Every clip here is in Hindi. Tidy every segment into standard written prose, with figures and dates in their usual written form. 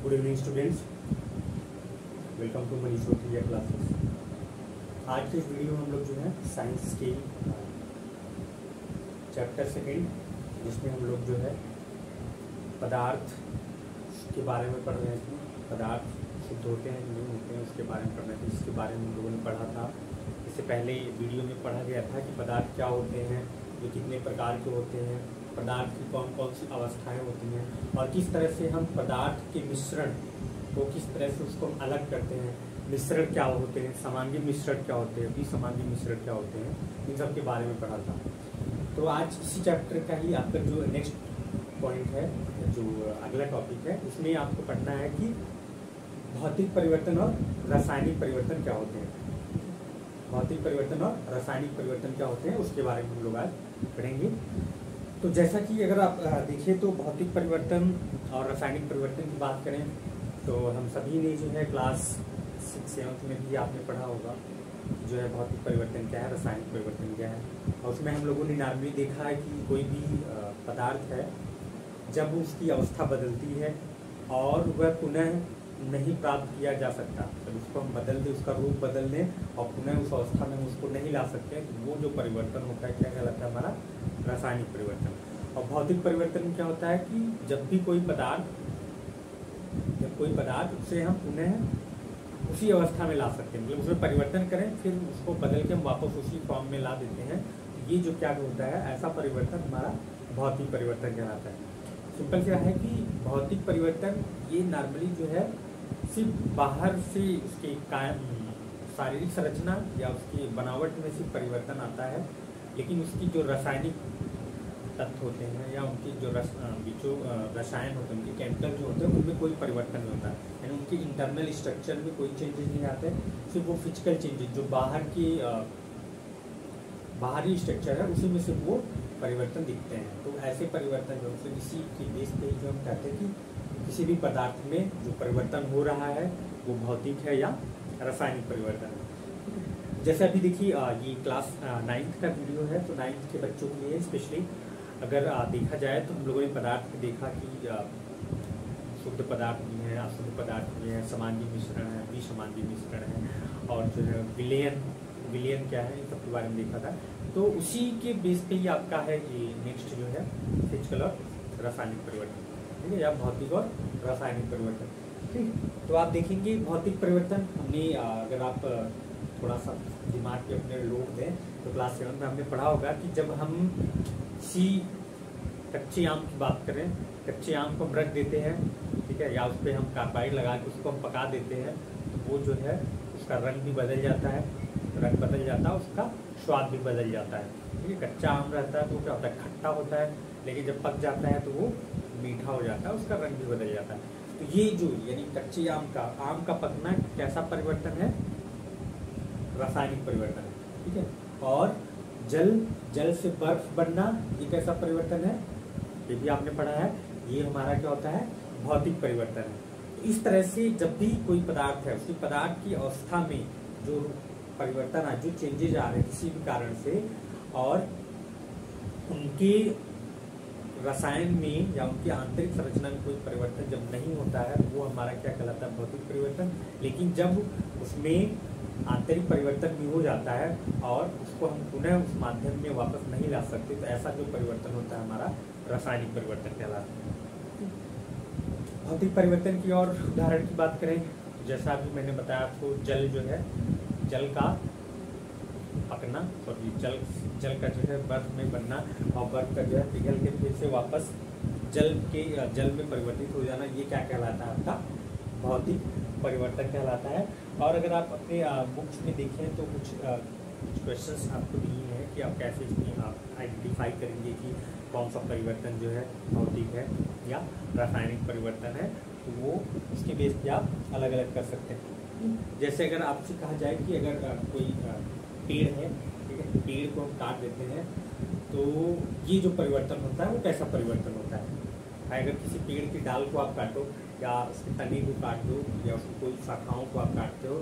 Good evening students, welcome to Manish Rotiya classes. आज के इस वीडियो में हम लोग जो है साइंस के चैप्टर सेकेंड, जिसमें हम लोग जो है पदार्थ के बारे में पढ़ रहे थे। पदार्थ शुद्ध होते हैं नहीं होते हैं उसके बारे में पढ़ रहे थे। इसके बारे में हम लोगों ने पढ़ा था। इससे पहले वीडियो में पढ़ा गया था कि पदार्थ क्या होते हैं, ये कितने प्रकार के होते हैं, पदार्थ की कौन कौन सी अवस्थाएं होती हैं और किस तरह से हम पदार्थ के मिश्रण को किस तरह से उसको हम अलग करते हैं। मिश्रण क्या होते हैं, समांगी मिश्रण क्या होते हैं, विसमांगी मिश्रण क्या होते हैं, इन सब के बारे में पढ़ा था। तो आज इसी चैप्टर का ही आपका जो नेक्स्ट पॉइंट है, जो अगला टॉपिक है, इसमें आपको पढ़ना है कि भौतिक परिवर्तन और रासायनिक परिवर्तन क्या होते हैं। भौतिक परिवर्तन और रासायनिक परिवर्तन क्या होते हैं उसके बारे में हम लोग आज पढ़ेंगे। तो जैसा कि अगर आप देखिए तो भौतिक परिवर्तन और रासायनिक परिवर्तन की बात करें तो हम सभी ने जो है क्लास 6-7 में भी आपने पढ़ा होगा जो है भौतिक परिवर्तन क्या है, रासायनिक परिवर्तन क्या है। और उसमें हम लोगों ने नॉर्मली देखा है कि कोई भी पदार्थ है जब उसकी अवस्था बदलती है और वह पुनः नहीं प्राप्त किया जा सकता, जब उसको हम बदल दें, उसका रूप बदल दें और पुनः उस अवस्था में हम उसको नहीं ला सकते, तो वो जो परिवर्तन होता है क्या कहलाता है, हमारा रासायनिक परिवर्तन। और भौतिक परिवर्तन क्या होता है कि जब भी कोई पदार्थ उसे हम पुनः उसी अवस्था में ला सकते हैं, मतलब उसमें परिवर्तन करें फिर उसको बदल के हम वापस उसी फॉर्म में ला देते हैं। ये जो क्या होता है, ऐसा परिवर्तन हमारा भौतिक परिवर्तन कहलाता है। सिंपल क्या है कि भौतिक परिवर्तन ये नॉर्मली जो है सिर्फ बाहर से उसके शारीरिक संरचना या उसकी बनावट में सिर्फ परिवर्तन आता है, लेकिन उसकी जो रासायनिक तत्व होते हैं या उनकी जो रसायन होते हैं, उनके केमिकल जो होते हैं, उनमें कोई परिवर्तन नहीं होता है। यानी उनके इंटरनल स्ट्रक्चर में कोई चेंजेस नहीं आते, सिर्फ वो फिजिकल चेंजेस जो बाहरी स्ट्रक्चर है उसी में सिर्फ वो परिवर्तन दिखते हैं। तो ऐसे परिवर्तन जो है इसी के बेस पे जो हम कहते हैं कि किसी भी पदार्थ में जो परिवर्तन हो रहा है वो भौतिक है या रासायनिक परिवर्तन है। जैसे अभी देखिए ये क्लास 9th का वीडियो है, तो 9th के बच्चों के लिए स्पेशली अगर देखा जाए तो हम लोगों ने पदार्थ देखा कि शुद्ध पदार्थ भी है, अशुद्ध पदार्थ भी है, समांगी मिश्रण है, विसमांगी मिश्रण है और जो है विलयन क्या है, इन सब के बारे में देखा था। तो उसी के बेस पे ही आपका है ये नेक्स्ट जो है फिजिकल और रासायनिक परिवर्तन, ठीक है, या भौतिक और रासायनिक परिवर्तन। ठीक, तो आप देखेंगे भौतिक परिवर्तन हमने अगर आप थोड़ा सा दिमाग पे अपने लोड दें तो क्लास 7 में हमने पढ़ा होगा कि जब हम किसी कच्चे आम की बात करें, कच्चे आम को हम रख देते हैं, ठीक है, या उस पर हम कार्बाइड लगा के उसको हम पका देते हैं, तो वो जो है उसका रंग भी बदल जाता है, उसका स्वाद भी बदल जाता है। ठीक है, कच्चा आम रहता है तो क्या होता है, खट्टा होता है, लेकिन जब पक जाता है तो वो मीठा हो जाता है, उसका रंग भी बदल जाता है। तो ये जो यानी कच्चे आम का पकना कैसा परिवर्तन है, रासायनिक परिवर्तन है, ठीक है। और जल से बर्फ बनना ये कैसा परिवर्तन है, ये भी आपने पढ़ा है, ये हमारा क्या होता है, भौतिक परिवर्तन है। तो इस तरह से जब भी कोई पदार्थ है उसकी पदार्थ की अवस्था में जो परिवर्तन है, जो चेंजेज आ रहे हैं किसी भी कारण से, और उनके रसायन में या उनकी आंतरिक संरचना में कोई परिवर्तन जब नहीं होता है वो हमारा क्या कहलाता है, भौतिक परिवर्तन। लेकिन जब उसमें आंतरिक परिवर्तन भी हो जाता है और उसको हम पुनः उस माध्यम में वापस नहीं ला सकते, तो ऐसा जो परिवर्तन होता है हमारा रासायनिक परिवर्तन कहलाता है। भौतिक परिवर्तन की और उदाहरण की बात करें, जैसा अभी मैंने बताया आपको, जल जो है, जल का पकना और जल का जो है बर्फ में बनना और बर्फ का जो है पिघल के फिर से वापस जल में परिवर्तित हो जाना, ये क्या कहलाता है, आपका भौतिक परिवर्तन कहलाता है। और अगर आप अपने बुक्स में देखें तो कुछ क्वेश्चंस आपको दिए हैं कि आप कैसे इसमें आप आइडेंटिफाई करेंगे कि कौन सा परिवर्तन जो है भौतिक है या रासायनिक परिवर्तन है, तो वो उसके बेस पे आप अलग अलग कर सकते हैं। जैसे अगर आपसे कहा जाए कि अगर कोई पेड़ है, ठीक है, पेड़ को हम काट देते हैं तो ये जो परिवर्तन होता है वो कैसा परिवर्तन होता है। अगर किसी पेड़ की डाल को आप काटो या उसके तने को काट दो या उसकी कोई शाखाओं को आप काटते हो,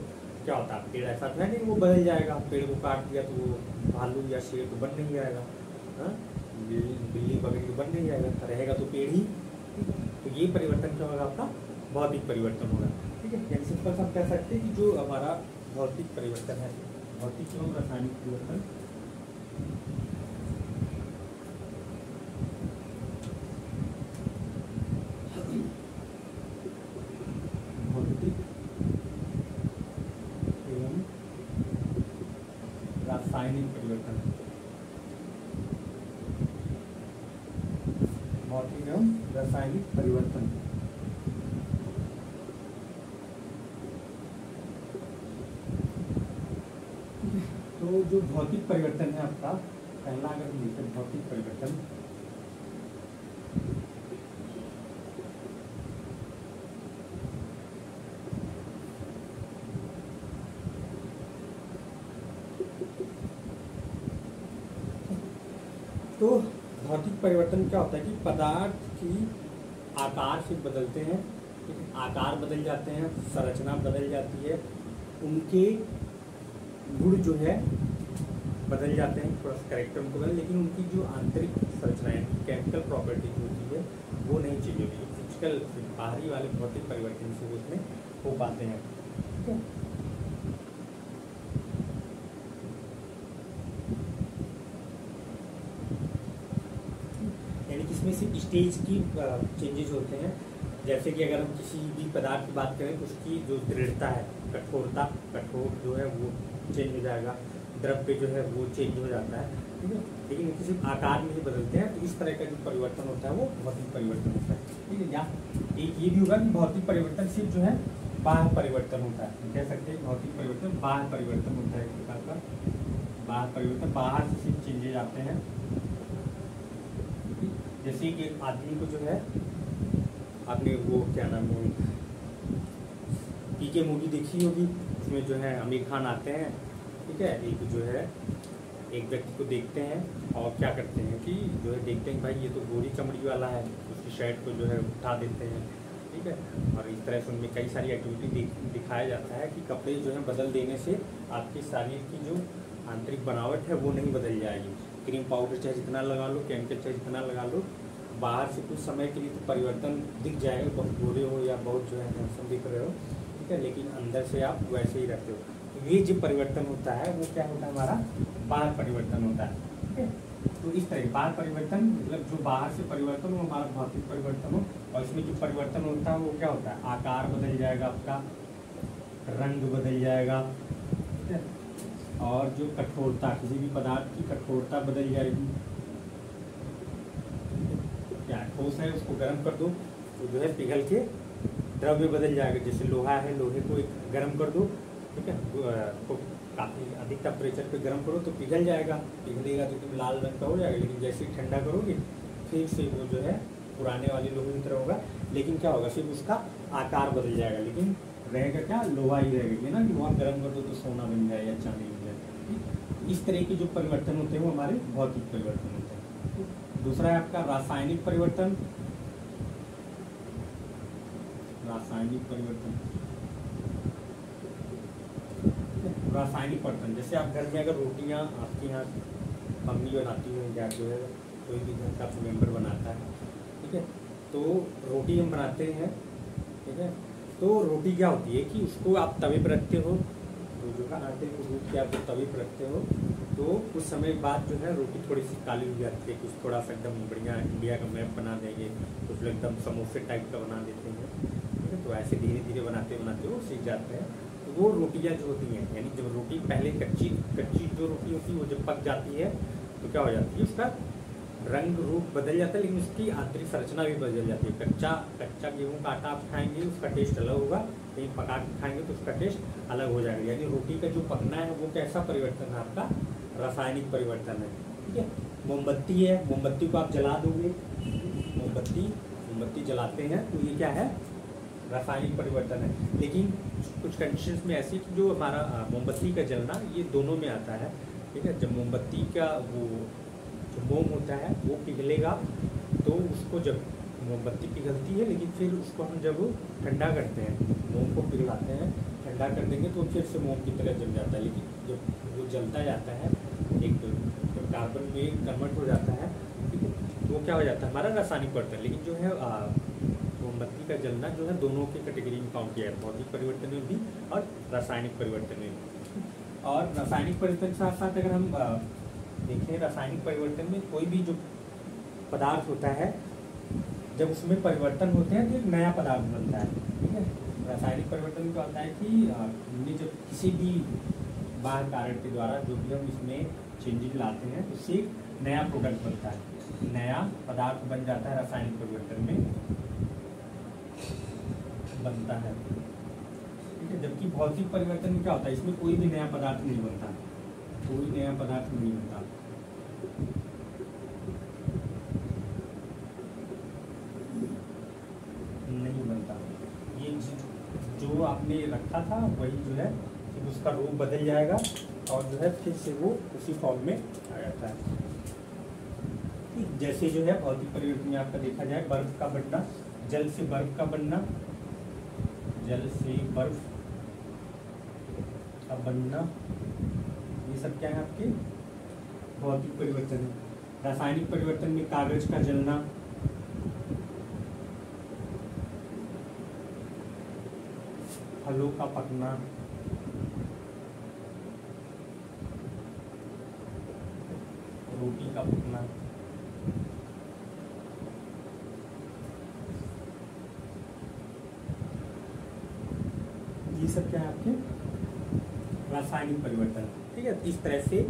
क्या होता है, पेड़ ऐसा तो है नहीं वो बदल जाएगा। पेड़ को काट दिया तो वो भालू या शेर तो बन नहीं जाएगा, बिल्ली बकरी तो बन नहीं जाएगा, रहेगा तो पेड़ ही। तो ये परिवर्तन क्या होगा, आपका भौतिक परिवर्तन होगा। ठीक है, यानी सिंपल से हम कह सकते हैं कि जो हमारा भौतिक परिवर्तन है, भौतिक एवं रासायनिक परिवर्तन, भौतिक एवं रासायनिक परिवर्तन, भौतिक एवं रासायनिक परिवर्तन। तो जो भौतिक परिवर्तन है आपका पहला, अगर हम देखते हैं भौतिक परिवर्तन, तो भौतिक परिवर्तन क्या होता है कि पदार्थ की आकार से बदलते हैं, आकार बदल जाते हैं, संरचना बदल जाती है, उनके गुण जो है बदल जाते हैं, थोड़ा सा कैरेक्टर उनको बदल, लेकिन उनकी जो आंतरिक संरचना है, केमिकल प्रॉपर्टी जो होती है वो नहीं चेंज होती। फिजिकल बाहरी वाले भौतिक परिवर्तन से उसमें हो पाते हैं। ठीक है, यानी कि इसमें सिर्फ स्टेज की चेंजेस होते हैं। जैसे कि अगर हम किसी भी पदार्थ की बात करें तो उसकी जो दृढ़ता है, कठोर जो है वो चेंज हो जाएगा, द्रव्य जो है वो चेंज हो जाता है। ठीक है, लेकिन इनके सिर्फ आकार में ही बदलते हैं। तो इस तरह का जो परिवर्तन होता है वो भौतिक परिवर्तन होता है। ठीक है, या एक ये भी होगा कि भौतिक परिवर्तन सिर्फ जो है बाह्य परिवर्तन होता है। कह सकते हैं भौतिक परिवर्तन बाह्य परिवर्तन होता है, एक प्रकार का बाह्य परिवर्तन, बाहर से सिर्फ चेंजेज आते हैं। जैसे कि एक आदमी को जो है, आपने वो क्या नाम है, पीके मूवी देखी होगी, उसमें जो है आमिर खान आते हैं। ठीक है, एक जो है एक व्यक्ति को देखते हैं और क्या करते हैं कि जो है देखते हैं भाई ये तो गोरी चमड़ी वाला है, उसकी शर्ट को जो है उठा देते हैं। ठीक है, और इस तरह से उनमें कई सारी एक्टिविटी दिखाया जाता है कि कपड़े जो है बदल देने से आपके शरीर की जो आंतरिक बनावट है वो नहीं बदल जाएगी। क्रीम पाउडर चाहे जितना लगा लो, केमिकल चाहे जितना लगा लो, बाहर से कुछ समय के लिए तो परिवर्तन दिख जाएगा, बहुत गोरे हो या बहुत जो है हैंडसम दिख रहे हो। ठीक है, लेकिन अंदर से आप वैसे ही रहते हो। तो ये जो परिवर्तन होता है वो क्या होता है, हमारा बाहर परिवर्तन होता है। ठीक है, तो इस तरह बाहर परिवर्तन मतलब जो बाहर से परिवर्तन हो हमारा भौतिक परिवर्तन हो, और इसमें जो परिवर्तन होता है वो क्या होता है, आकार बदल जाएगा आपका, रंग बदल जाएगा। ठीक है, और जो कठोरता, किसी भी पदार्थ की कठोरता बदल जाएगी। क्या ठोस है उसको गर्म कर दो तो जो है पिघल के द्रव्य बदल जाएगा। जैसे लोहा है, लोहे को एक गर्म कर दो, ठीक है, तो काफ़ी अधिक टेम्परेचर पे गर्म करो तो पिघल जाएगा, पिघलेगा तो एकदम लाल रंग का हो जाएगा। लेकिन जैसे ही ठंडा करोगे फिर से वो जो है पुराने वाले लोहे की तरह होगा, लेकिन क्या होगा, सिर्फ उसका आकार बदल जाएगा, लेकिन रहेगा क्या, लोहा ही रहेगा। ये ना कि वहाँ गर्म कर दो तो सोना बन जाए या चांदी बन जाए। इस तरह के जो परिवर्तन होते हैं वो हमारे भौतिक परिवर्तन होते हैं। दूसरा है आपका रासायनिक परिवर्तन। रासायनिक परिवर्तन, रासायनिक परिवर्तन जैसे आप घर में अगर रोटियां आपके यहाँ मम्मी बनाती हो या जो है कोई भी घर का मेंबर बनाता है, ठीक है, तो रोटी हम बनाते हैं। ठीक है, तो रोटी क्या होती है कि उसको आप तवे पर रखते हो, जो बनाते हैं दूध के आप तवे पर रखते हो, तो कुछ समय बाद जो है रोटी थोड़ी सी काली हो जाती है, कुछ थोड़ा सा एकदम बढ़िया इंडिया का मैप बना देंगे, कुछ लोग एकदम समोसे टाइप का बना देते हैं। ठीक है, तो ऐसे धीरे धीरे बनाते बनाते वो सीख जाते हैं। तो वो रोटियाँ जो होती हैं, यानी जब रोटी पहले कच्ची जो रोटी होती है वो जब पक जाती है तो क्या हो जाती है, उसका रंग रूप बदल जाता है, लेकिन उसकी आंतरिक संरचना भी बदल जाती है। कच्चा गेहूं का आटा आप खाएंगे उसका टेस्ट अलग होगा, लेकिन पका के खाएंगे तो उसका टेस्ट अलग हो जाएगा। यानी रोटी का जो पकना है वो कैसा परिवर्तन है, आपका रासायनिक परिवर्तन है। ठीक है, मोमबत्ती है, मोमबत्ती को आप जला दोगे, मोमबत्ती जलाते हैं तो ये क्या है, रासायनिक परिवर्तन है। लेकिन कुछ कंडीशंस में ऐसी कि जो हमारा मोमबत्ती का जलना ये दोनों में आता है। ठीक है, जब मोमबत्ती का वो जो मोम होता है वो पिघलेगा तो उसको, जब मोमबत्ती पिघलती है लेकिन फिर उसको हम जब ठंडा करते हैं, मोम को पिघलाते हैं, ठंडा कर देंगे तो फिर से मोम की तरह जल जाता है। लेकिन जब वो जलता जाता है एक तो कार्बन में कन्वर्ट हो जाता है, ठीक है, तो वो क्या हो जाता है, हमारा रासायनिक परिवर्तन। लेकिन जो है मोमबत्ती का जलना जो है दोनों के कैटेगरी में काउंट किया है, भौतिक परिवर्तन में भी और रासायनिक परिवर्तन में भी। और रासायनिक परिवर्तन के साथ साथ अगर हम देखें, रासायनिक परिवर्तन में कोई भी जो पदार्थ होता है जब उसमें परिवर्तन होते हैं तो एक नया पदार्थ बनता है, ठीक है। रासायनिक परिवर्तन में क्या होता है कि हमने जब किसी भी बाहर कारण के द्वारा जो भी हम इसमें चेंजेस लाते हैं उससे एक नया प्रोडक्ट बनता है, नया पदार्थ बन जाता है, रासायनिक परिवर्तन में बनता है, ठीक है। जबकि भौतिक परिवर्तन में क्या होता है, इसमें कोई भी नया पदार्थ नहीं बनता, कोई नया पदार्थ नहीं बनता। नहीं बनता, ये जो आपने रखा था वही जो है फिर उसका रूप बदल जाएगा और जो है फिर से वो उसी फॉर्म में आ जाता है। जैसे जो है भौतिक परिवर्तन में आपका देखा जाए बर्फ का बनना, जल से बर्फ का बनना, जल से बर्फ का बनना, ये सब क्या है आपके भौतिक परिवर्तन है। रासायनिक परिवर्तन में कागज का जलना, फलों का पकना, रोटी का पकना, ये सब क्या है आपके रासायनिक परिवर्तन, ठीक है। इस तरह से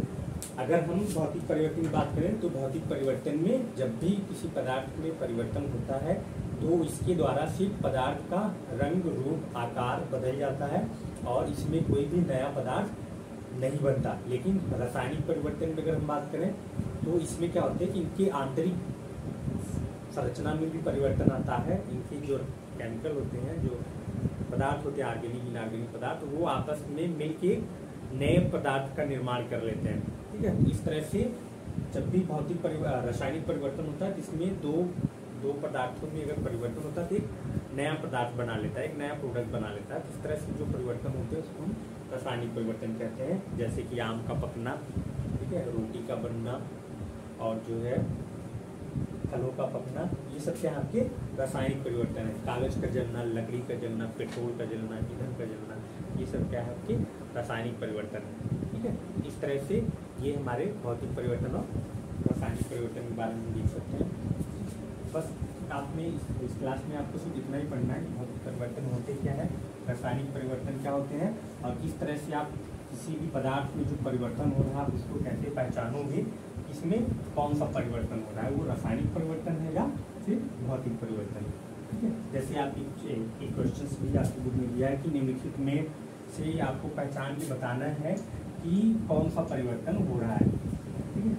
अगर हम भौतिक परिवर्तन की बात करें तो भौतिक परिवर्तन में जब भी किसी पदार्थ में परिवर्तन होता है तो इसके द्वारा सिर्फ पदार्थ का रंग, रूप, आकार बदल जाता है और इसमें कोई भी नया पदार्थ नहीं बनता। लेकिन रासायनिक परिवर्तन में अगर हम बात करें तो इसमें क्या होता है कि इनके आंतरिक संरचना में भी परिवर्तन आता है, इनके जो केमिकल होते हैं, जो पदार्थ होते हैं ऑर्गेनिक, इनऑर्गेनिक पदार्थ, वो आपस में मिलके नए पदार्थ का निर्माण कर लेते हैं, ठीक है। इस तरह से जब भी भौतिक रासायनिक परिवर्तन होता है इसमें दो पदार्थों में अगर परिवर्तन होता है तो एक नया पदार्थ बना लेता है, एक नया प्रोडक्ट बना लेता है। इस तरह से जो परिवर्तन होते हैं उसको हम रासायनिक परिवर्तन कहते हैं। जैसे कि आम का पकना, ठीक है, रोटी का बनना और जो है फलों का पकना, ये सब क्या आपके रासायनिक परिवर्तन है। कागज का जलना, लकड़ी का जलना, पेट्रोल का जलना, ईंधन का जलना, ये सब क्या है आपके रासायनिक परिवर्तन है, ठीक है। इस तरह से ये हमारे भौतिक परिवर्तन और रासायनिक परिवर्तन के बारे में देख सकते हैं। बस आपने इस क्लास में आपको सिर्फ इतना ही पढ़ना है कि भौतिक परिवर्तन होते क्या है, रासायनिक परिवर्तन क्या होते हैं और किस तरह से आप किसी भी पदार्थ में जो परिवर्तन हो रहा है उसको कैसे पहचानोगे, इसमें कौन सा परिवर्तन हो रहा है, वो रासायनिक परिवर्तन है या फिर भौतिक परिवर्तन, ठीक है। जैसे आप एक क्वेश्चन भी आपकी बुक में दिया है कि निम्नलिखित में से आपको पहचान के बताना है कि कौन सा परिवर्तन हो रहा है, ठीक है।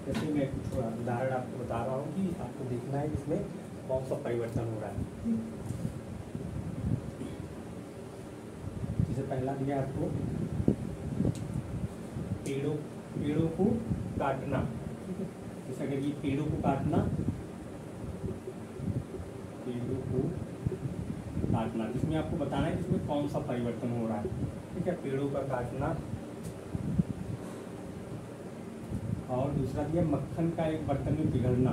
जैसे मैं कुछ उदाहरण आपको बता रहा हूँ कि आपको देखना है इसमें कौन सा परिवर्तन हो रहा है। जैसे पहला दिया आपको पेड़ों को काटना, ठीक है। जैसे अगर ये पेड़ों को काटना, इसमें आपको बताना है इसमें कौन सा परिवर्तन हो रहा है, ठीक है। पेड़ों का काटना। और दूसरा दिया मक्खन का एक बर्तन में पिघलना,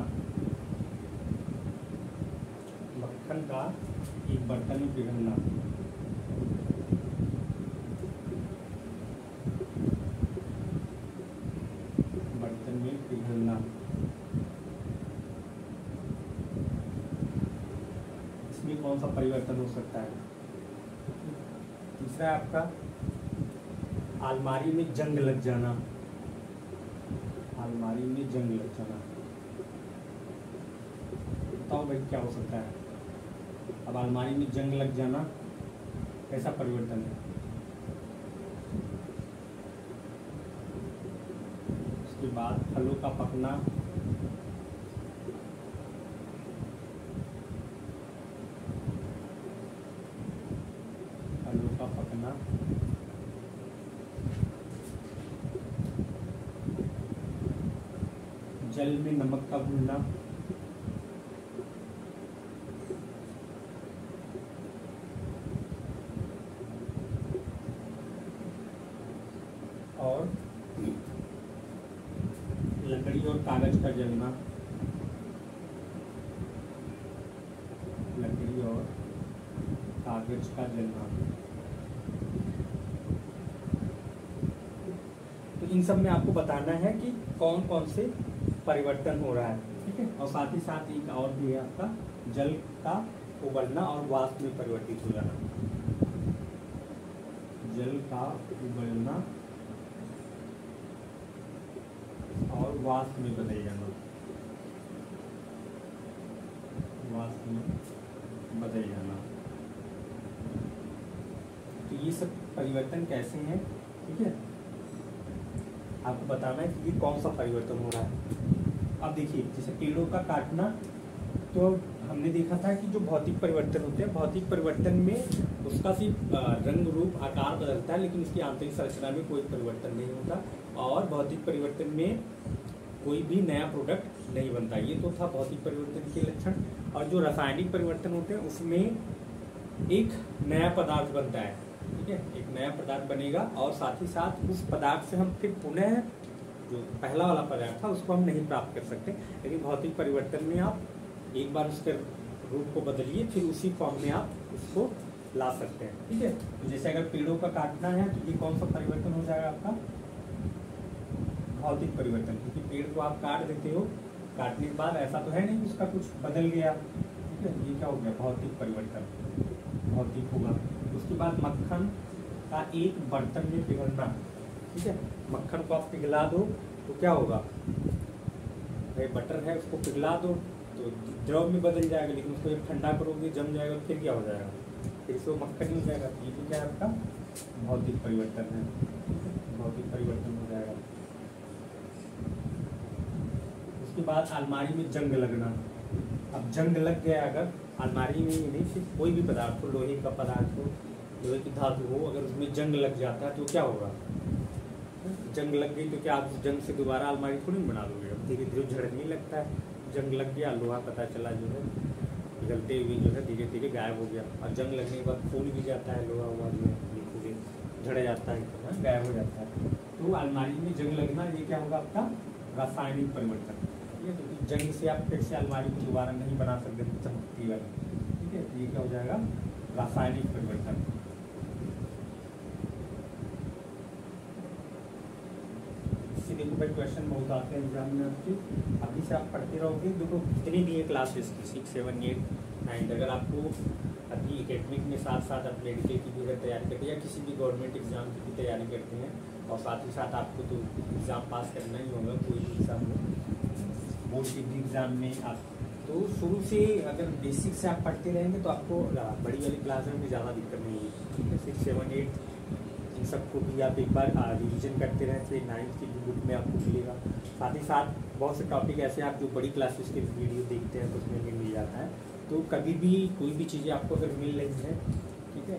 मक्खन का एक बर्तन में पिघलना। बर्तन में पिघलना, इसमें कौन सा परिवर्तन हो सकता है। तीसरा है आपका अलमारी में जंग लग जाना, अलमारी में जंग लग जाना। बताओ भाई क्या हो सकता है। अब अलमारी में जंग लग जाना कैसा परिवर्तन है। उसके बाद फलों का पकना, फलों का पकना। जल में नमक का घुलना, और लकड़ी और कागज का जलना, लकड़ी और कागज का जलना। तो इन सब में आपको बताना है कि कौन कौन से परिवर्तन हो रहा है, ठीक है। और साथ ही साथ एक और भी है आपका जल का उबलना और वाष्प में परिवर्तित हो जाना। जल का उबलना और वाष्प में बदल जाना, वाष्प में बदल जाना। तो ये सब परिवर्तन कैसे हैं, ठीक है, आपको बताना है कि ये कौन सा परिवर्तन हो रहा है। अब देखिए जैसे पेड़ों का काटना, तो हमने देखा था कि जो भौतिक परिवर्तन होते हैं, भौतिक परिवर्तन में उसका सिर्फ रंग रूप आकार बदलता है, लेकिन उसकी आंतरिक संरचना में कोई परिवर्तन नहीं होता। और भौतिक परिवर्तन में कोई भी नया प्रोडक्ट नहीं बनता। ये तो था भौतिक परिवर्तन के लक्षण। और जो रासायनिक परिवर्तन होते हैं उसमें एक नया पदार्थ बनता है, ठीक है, एक नया पदार्थ बनेगा और साथ ही साथ उस पदार्थ से हम फिर पुनः जो पहला वाला पदार्थ था उसको हम नहीं प्राप्त कर सकते। लेकिन भौतिक परिवर्तन में आप एक बार उसके रूप को बदलिए, फिर उसी फॉर्म में आप उसको ला सकते हैं, ठीक है। तो जैसे अगर पेड़ों का काटना है तो ये कौन सा परिवर्तन हो जाएगा आपका, भौतिक परिवर्तन, क्योंकि पेड़ को आप काट देते हो, काटने के बाद ऐसा तो है नहीं उसका कुछ बदल गया, ठीक है, ये क्या हो गया, भौतिक परिवर्तन, भौतिक होगा। उसके बाद मक्खन का एक बर्तन में पिघलना, ठीक है, मक्खन को आप पिघला दो तो क्या होगा, भाई बटर है उसको पिघला दो तो द्रव में बदल जाएगा, लेकिन उसको जब ठंडा करोगे जम जाएगा, फिर क्या हो जाएगा, फिर से वो मक्खन ही हो जाएगा। ये भी क्या है आपका भौतिक परिवर्तन है, भौतिक परिवर्तन हो जाएगा। उसके बाद अलमारी में जंग लगना। अब जंग लग गया अगर अलमारी में, नहीं सिर्फ कोई भी पदार्थ हो, लोहे का पदार्थ हो, लोहे की धातु हो, अगर उसमें जंग लग जाता है तो क्या होगा, जंग लग गई तो क्या आप जंग से दोबारा अलमारी थोड़ी बना दोगे, अब धीरे धीरे झड़ने लगता है, जंग लग गया, लोहा पता चला जो है पिघलते हुए जो है धीरे धीरे गायब हो गया। और जंग लगने के बाद फूल भी जाता है, लोहा हुआ जो है झड़ जाता है, गायब हो जाता है। तो अलमारी में जंग लगना ये क्या होगा आपका रासायनिक परिवर्तन, ठीक है, क्योंकि जंग से आप फिर से अलमारी को दोबारा नहीं बना सकते चमकती वाली, ठीक है, तो ये क्या हो जाएगा रासायनिक परिवर्तन। इससे देखो भाई क्वेश्चन बहुत आते हैं एग्जाम में आपके, अभी से आप पढ़ते रहोगे, देखो कितनी भी है क्लासेस की 6, 7, 8, 9, अगर आपको अभी एकेडमिक में साथ साथ आप मेडिकल की भी अगर तैयारी करते हैं या किसी भी गवर्नमेंट एग्जाम की भी तैयारी करते हैं, और साथ ही साथ आपको तो एग्ज़ाम पास करना ही होगा, कोई भी एग्ज़ाम हो, बोर्ड के भी एग्ज़ाम में आप तो शुरू से अगर बेसिक से आप पढ़ते रहेंगे तो आपको बड़ी वाली क्लास में भी ज़्यादा दिक्कत नहीं होगी, ठीक है। 6, 7, 8 इन सबको भी आप एक बार रिवीजन करते रहें, फिर 9th की बुक में आपको मिलेगा। साथ ही साथ बहुत से टॉपिक ऐसे आप जो बड़ी क्लासेस के वीडियो देखते हैं तो उसमें भी मिल जाता है। तो कभी भी कोई भी चीज़ें आपको अगर मिल रही हैं, ठीक है,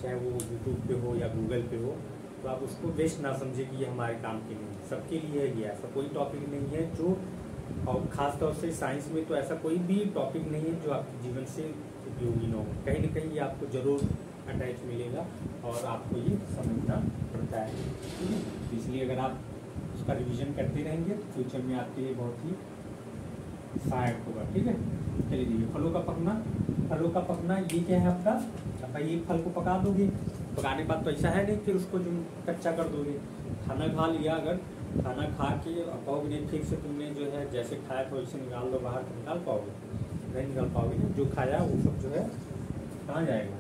चाहे वो यूट्यूब पे हो या गूगल पे हो, तो आप उसको वेस्ट ना समझे कि ये हमारे काम की नहीं, सबके लिए है ये, ऐसा कोई टॉपिक नहीं है जो, और ख़ास तौर से साइंस में तो ऐसा कोई भी टॉपिक नहीं है जो आपके जीवन से उपयोगी ना हो, कहीं ना कहीं ये आपको ज़रूर अटैच मिलेगा और आपको ये समझना पड़ता है, ठीक है। इसलिए अगर आप उसका रिवीजन करते रहेंगे तो फ्यूचर में आपके लिए बहुत ही सहायक होगा, ठीक है। चलिए देखिए फलों का पकना, फलों का पकना ये क्या है आपका, अब भाई ये फल को पका दोगे, पकाने के बाद तो ऐसा है नहीं फिर उसको जो कच्चा कर दोगे, खाना खा लिया, अगर खाना खा के कहोगे नहीं फिर से तुमने जो है जैसे खाया था वैसे निकाल दो बाहर, तो निकाल पाओगे नहीं, निकाल पाओगे नहीं, जो खाया वो सब जो है कहाँ जाएगा,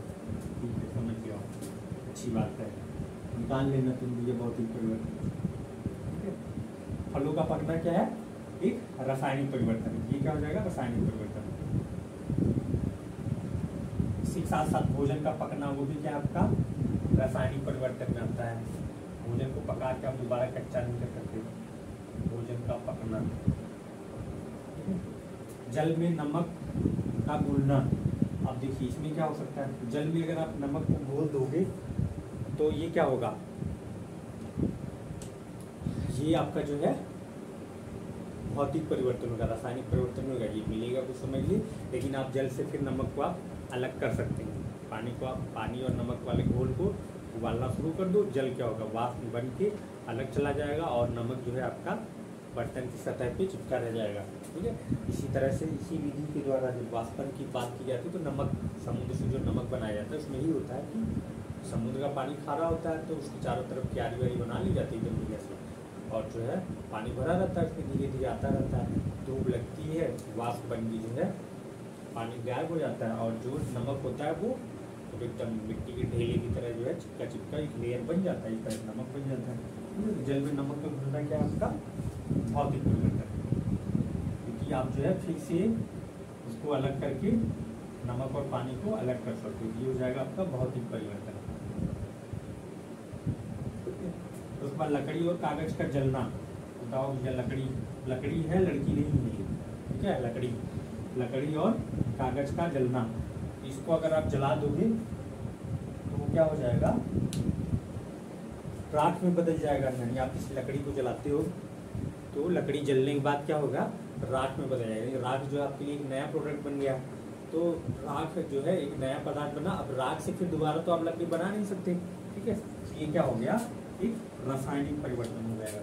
ठीक है, समझ गया, अच्छी बात है, निकाल लेना तुम ये भौतिक परिवर्तन, ठीक है। फलों का पकना क्या है, एक रासायनिक परिवर्तन, ये क्या हो जाएगा रासायनिक परिवर्तन। इसी के साथ साथ भोजन का पकना वो भी क्या आपका रासायनिक परिवर्तन में आता है, भोजन को पका के आप दोबारा कच्चा नहीं कर सकते, भोजन का पकना। जल में नमक का घुलना, अब देखिए इसमें क्या हो सकता है, जल में अगर आप नमक को घोल दोगे तो ये क्या होगा, ये आपका जो है भौतिक परिवर्तन होगा, रासायनिक परिवर्तन होगा, ये मिलेगा कुछ समझ लीजिए। लेकिन आप जल से फिर नमक को आप अलग कर सकते हैं, पानी को आप पानी और नमक वाले घोल को उबालना शुरू कर दो, जल क्या होगा वाष्प बन के अलग चला जाएगा और नमक जो है आपका बर्तन की सतह पे चिपका रह जाएगा। ठीक है, इसी तरह से इसी विधि के द्वारा जब वाष्पन की बात की जाती है तो नमक, समुद्र से जो नमक बनाया जाता है उसमें ही होता है कि समुद्र का पानी खारा होता है तो उसकी चारों तरफ क्यारी वारी बना ली जाती है जमीन से, और जो है पानी भरा रहता है, उसमें धीरे धीरे आता रहता है, धूप लगती है, वाष्प बन की जो है पानी गायब हो जाता है, और जो नमक होता है वो तो एकदम मिट्टी के ढेले की तरह जो है चिपका चिपका एक लेयर बन जाता है, इस तरह नमक बन जाता है। जल में नमक का घुलना क्या है आपका भौतिक परिवर्तन, क्योंकि आप जो है फिर से उसको अलग करके नमक और पानी को अलग कर सकते हो, ये हो जाएगा आपका भौतिक परिवर्तन। उसके बाद लकड़ी और कागज का जलना, बताओ भैया लकड़ी है, लड़की नहीं है, ठीक है, लकड़ी और कागज का जलना, इसको अगर आप जला दोगे तो वो क्या हो जाएगा, राख में बदल जाएगा। यानी आप इस लकड़ी को जलाते हो तो लकड़ी जलने के बाद क्या होगा, राख में बदल जाएगा। राख जो आपके लिए एक नया प्रोडक्ट बन गया, तो राख जो है एक नया पदार्थ बना। अब राख से फिर दोबारा to आप लकड़ी बना नहीं सकते, ठीक है, ये क्या हो गया, एक रासायनिक परिवर्तन हो जाएगा,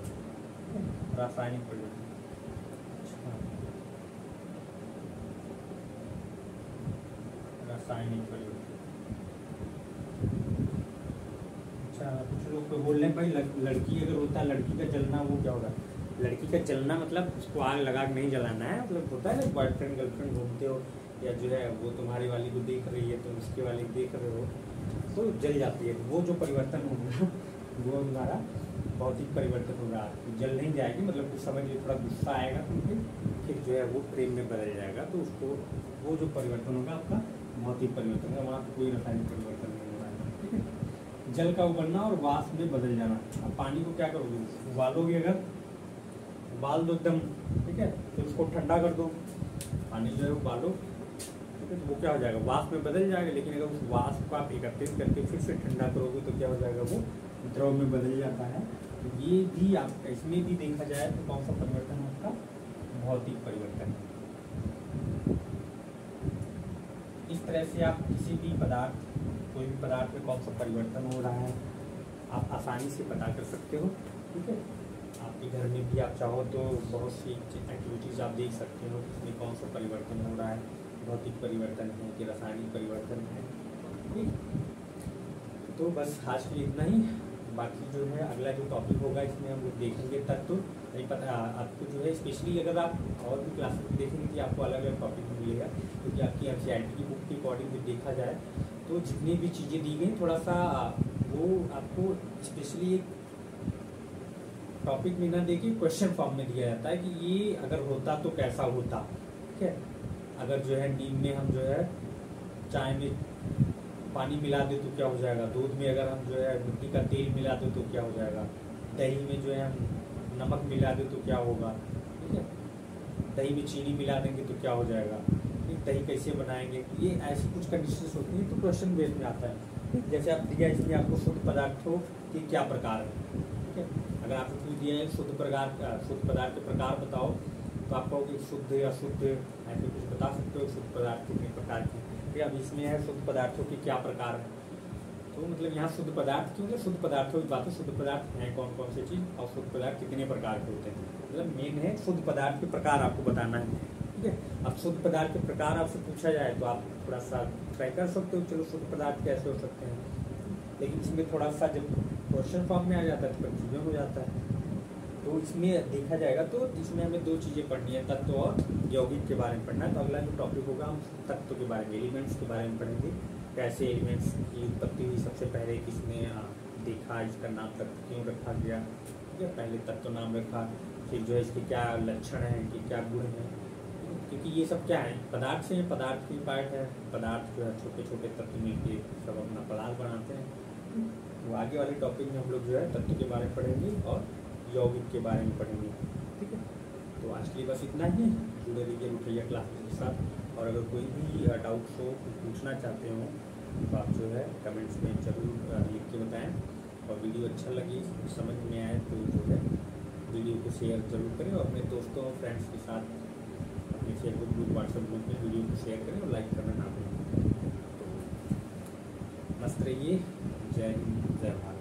रासायनिक परिवर्तन। रासायनिक परिवर्तन, अच्छा कुछ लोग तो बोल रहे हैं भाई लड़की अगर होता है, लड़की का जलना वो क्या होगा, लड़की का जलना मतलब उसको आग लगा के नहीं जलाना है, मतलब होता है ना बॉयफ्रेंड गर्लफ्रेंड घूमते हो या जो है वो तुम्हारी वाली को देख रही है तुम उसके वाली को देख रहे हो तो जल जाती है, वो जो परिवर्तन होगा वो हमारा भौतिक परिवर्तन होगा, जल नहीं जाएगी, मतलब कुछ समझ में थोड़ा गुस्सा आएगा तो फिर जो है वो प्रेम में बदल जाएगा, तो उसको वो जो परिवर्तन होगा आपका भौतिक परिवर्तन है, वहाँ कोई रासायनिक परिवर्तन नहीं हो रहा है। ठीक है, जल का उबलना और वाष्प में बदल जाना। अब पानी को क्या करोगे, उबालोगे, अगर उबाल दो एकदम, ठीक है, तो उसको ठंडा कर दो, पानी जो है उबालो, ठीक है, तो वो क्या हो जाएगा, वाष्प में बदल जाएगा। लेकिन अगर उस वाष्प को आप एकत्रित करके फिर से ठंडा करोगे तो क्या हो जाएगा, वो द्रव में बदल जाता है। तो ये भी आप इसमें भी देखा जाए तो कौन सा परिवर्तन है आपका, भौतिक परिवर्तन। इस तरह से आप किसी भी पदार्थ, कोई भी पदार्थ में कौन सा परिवर्तन हो रहा है आप आसानी से पता कर सकते हो। ठीक है, आपके घर में भी आप चाहो तो बहुत सी एक्टिविटीज़ आप देख सकते हो इसमें कौन सा परिवर्तन हो रहा है, भौतिक परिवर्तन है कि रासायनिक परिवर्तन है। ठीक, तो बस आज के लिए इतना ही। बाकी जो है अगला जो टॉपिक होगा इसमें हम लोग देखेंगे तत्व। नहीं पता आपको जो है स्पेशली अगर आप और भी क्लासेस में देखेंगे कि आपको अलग अलग टॉपिक मिलेगा, क्योंकि आपकी NCERT की बुक के अकॉर्डिंग भी देखा जाए तो जितनी भी चीज़ें दी गई थोड़ा सा वो आपको स्पेशली एक टॉपिक में ना देके क्वेश्चन फॉर्म में दिया जाता है कि ये अगर होता तो कैसा होता। ठीक है, अगर जो है नीम में हम जो है चाय में पानी मिला दे तो क्या हो जाएगा, दूध में अगर हम जो है मिट्टी का तेल मिला दे तो क्या हो जाएगा, दही में जो है हम नमक मिला दे तो क्या होगा। ठीक है, दही में चीनी मिला देंगे तो क्या हो जाएगा, दही कैसे बनाएंगे, ये ऐसी कुछ कंडीशंस होती हैं तो क्वेश्चन बेस में आता है। जैसे आप दिया इसमें आपको शुद्ध पदार्थों के क्या प्रकार है। ठीक है, अगर आपको पूछ दिया है शुद्ध पदार्थ के प्रकार बताओ तो आप कहोगे शुद्ध या शुद्ध, ऐसे कुछ बता सकते हो शुद्ध पदार्थ कितने प्रकार के। ठीक है, अब इसमें है शुद्ध पदार्थों के क्या प्रकार है, तो मतलब यहाँ शुद्ध पदार्थ क्यों, शुद्ध पदार्थों की बात है, शुद्ध पदार्थ हैं कौन कौन सी चीज़ और शुद्ध पदार्थ कितने प्रकार के होते हैं, मतलब मेन है शुद्ध पदार्थ के प्रकार आपको बताना है। ठीक है, अब शुद्ध पदार्थ के प्रकार आपसे पूछा जाए तो आप थोड़ा सा ट्राई कर सकते हो, चलो शुद्ध पदार्थ कैसे हो सकते हैं, लेकिन इसमें थोड़ा सा जब क्वेश्चन फॉर्म में आ जाता है तो कंफ्यूजन हो जाता है। तो इसमें देखा जाएगा तो इसमें हमें दो चीज़ें पढ़नी है, तत्व और यौगिक के बारे में पढ़ना है। तो अगला जो टॉपिक होगा हम तत्व के बारे में, एलिमेंट्स के बारे में पढ़ेंगे, कैसे एलिमेंट्स की उत्पत्ति हुई, सबसे पहले किसने देखा, इसका नाम तत्व क्यों रखा गया। ठीक है, पहले तत्व नाम रखा, फिर जो है इसके क्या लक्षण हैं, कि क्या गुण हैं, क्योंकि ये सब क्या है पदार्थ से, पदार्थ की पार्ट है, पदार्थ जो है छोटे छोटे तत्व मिलके सब अपना पदार्थ बनाते हैं। तो आगे वाले टॉपिक में हम लोग जो है तत्व के बारे में पढ़ेंगे और यौगिक के बारे में पढ़ेंगे। ठीक है, तो आज के लिए बस इतना ही। जुड़े रहिए रुठैया क्लासेस के साथ, और अगर कोई भी डाउट्स हो, पूछना चाहते हो तो आप जो है कमेंट्स में जरूर लिख के बताएं, और वीडियो अच्छा लगे, समझ में आए तो जो है वीडियो को शेयर ज़रूर करें, और अपने दोस्तों और फ्रेंड्स के साथ अपने फेसबुक ग्रुप, व्हाट्सएप ग्रुप में वीडियो को शेयर करें और लाइक करना ना भूलें। तो मस्त रहिए, जय हिंद, जय भारत।